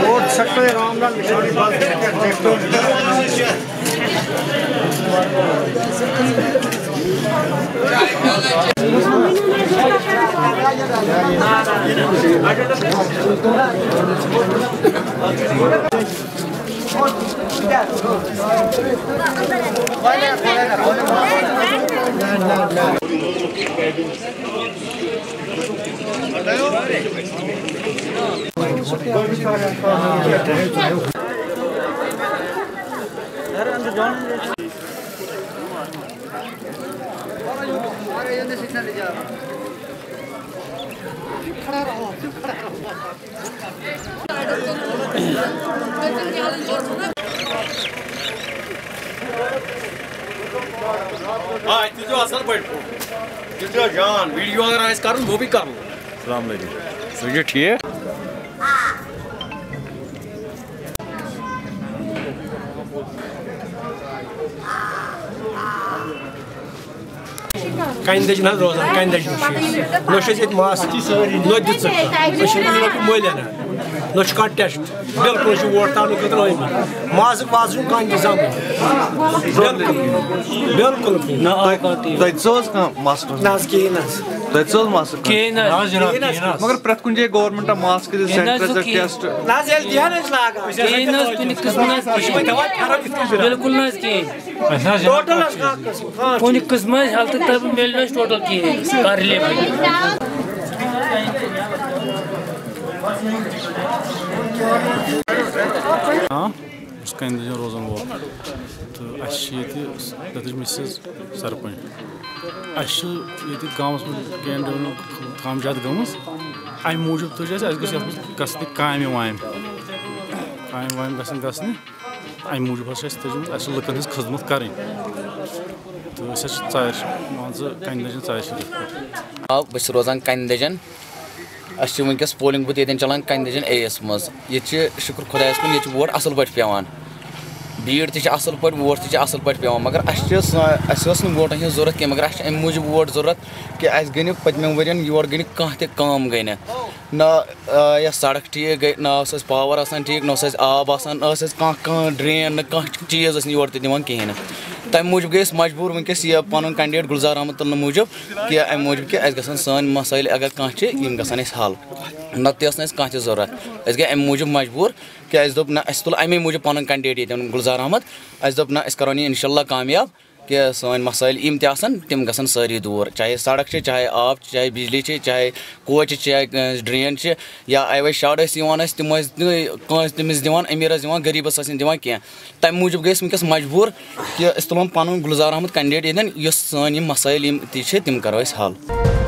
Vote sector Ram لال نشانی بات اصل پہ جان ویڈیو اگر آس کر وہ بھی کر لو. السلام علیکم. سر ٹھیک. کندج نہ روزان کندج نہ ماسک نہ دِژ مٲلین نہ کانٛہہ ٹیسٹ بالکل ووٹ ترٛاونہٕ خٲطرٕ آمٕتۍ مازُک وازُک کانٛہہ انتظام بالکل نہ ماسک نہ حظ کِہیٖنۍ نہ حظ ماسک مگر پرٛٮ۪تھ کُنہِ جایہِ گورمنٹ ماسک دِژ سینٹرس ٹیسٹ نہ حظ ییٚلہِ دِہن ٲسۍ لاگان بالکل نہ ٹوٹل حظ کانٛہہ قٕسم کُنہِ قٕسمہٕ ہیلتھ طرفہٕ مِلہِ نہٕ اَسہِ ٹوٹل کِہیٖنۍ کانٛہہ رِلیٖف بہٕ کندجن روزان وول تو اَسہِ مسز سرپنچ اَسہِ چھِ گامَس منٛز کینٛہہ ڈیولپ کامجاد گٔمٕژ اَمہِ موٗجوٗب تُج اَسہِ گٔژھ یَتھ منٛز گژھنہِ کامہِ وامہِ گژھن گژھنہِ اَمہِ موٗجوٗب ہسا چھِ اَسہِ تٔجمٕژ اَسہِ چھِ لُکن ہٕنٛز خدمت کَرٕنۍ تہٕ أسۍ حظ چھِ ژارِ مان ژٕ کندجن ژارِ شریٖف پٮ۪ٹھ. بہٕ چھُس روزان کندجن اَسہِ چھِ وٕنکیٚس پولِنٛگ بوٗتھ ییٚتٮ۪ن چلان کندجن اے یس منٛز ییٚتہِ چھِ شُکُر خۄدایَس کُن ییٚتہِ چھِ ووٹ اَصٕل پٲٹھۍ پٮ۪وان بیٖڑ تہِ چھِ اَصٕل پٲٹھۍ ووٹ تہِ چھِ اَصٕل پٲٹھۍ پٮ۪وان مگر اَسہِ ٲس نہٕ ووٹن ہٕنٛز ضوٚرَتھ کینٛہہ مگر اَسہِ چھِ اَمہِ موٗجوٗب ووٹ ضوٚرَتھ کہِ اَسہِ گٔے نہٕ پٔتمٮ۪ن ؤرۍین یور گٔے نہٕ کانٛہہ تہِ کٲم گٔے نہٕ نہ یۄس سڑک ٹھیٖک گٔے نہ اوس اَسہِ پاور آسان ٹھیٖک نہ اوس اَسہِ آب آسان نہ ٲس اَسہِ کانٛہہ ڈرٛین نہ کانٛہہ چیٖز ٲسۍ نہٕ یور تہِ دِوان کِہیٖنۍ نہٕ تَمہِ موٗجوٗب گٔے أسۍ مجبوٗر وٕنکیٚس یہِ پَنُن کینڈِڈیٹ گُلزار احمد تُلنہٕ موٗجوٗب کہِ اَمہِ موٗجوٗب کہِ اَسہِ گژھن سٲنۍ مسٲیِل اگر کانٛہہ چھِ یِم گژھن اَسہِ حل نَتہٕ تہِ ٲس نہٕ اَسہِ کانٛہہ تہِ ضوٚرَتھ أسۍ گٔے اَمہِ موٗجوٗب مجبوٗر کہِ اَسہِ دوٚپ نہ اَسہِ تُل اَمے موٗجوٗب پَنُن کینڈِڈیٹ ییٚتٮ۪ن گُلزار احمد اَسہِ دوٚپ نہ أسۍ کَرون یہِ اِنشاء اللہ کامیاب کہ سٲنۍ مسٲیِل یِم تہِ آسان تِم گژھن سٲری دوٗر چاہے سڑک چھِ چاہے آب چھِ چاہے بِجلی چھِ چاہے کوچہِ چاہے ڈرٛین چھِ یا آی واے شاڈ ٲسۍ یِوان اَسہِ تِم ٲسۍ نہٕ کٲنٛسہِ تٔمِس دِوان أمیٖر ٲسۍ دِوان غریٖبَس ٲسۍ نہٕ دِوان کینٛہہ تَمہِ موٗجوٗب گٔے أسۍ وٕنکیٚس مجبوٗر کہِ أسۍ تُلون پَنُن گُلزار احمد کینڈِڈیٹ ییٚتٮ۪ن یُس سٲنۍ یِم مسٲیِل یِم تہِ چھِ تِم کَرو أسۍ حل.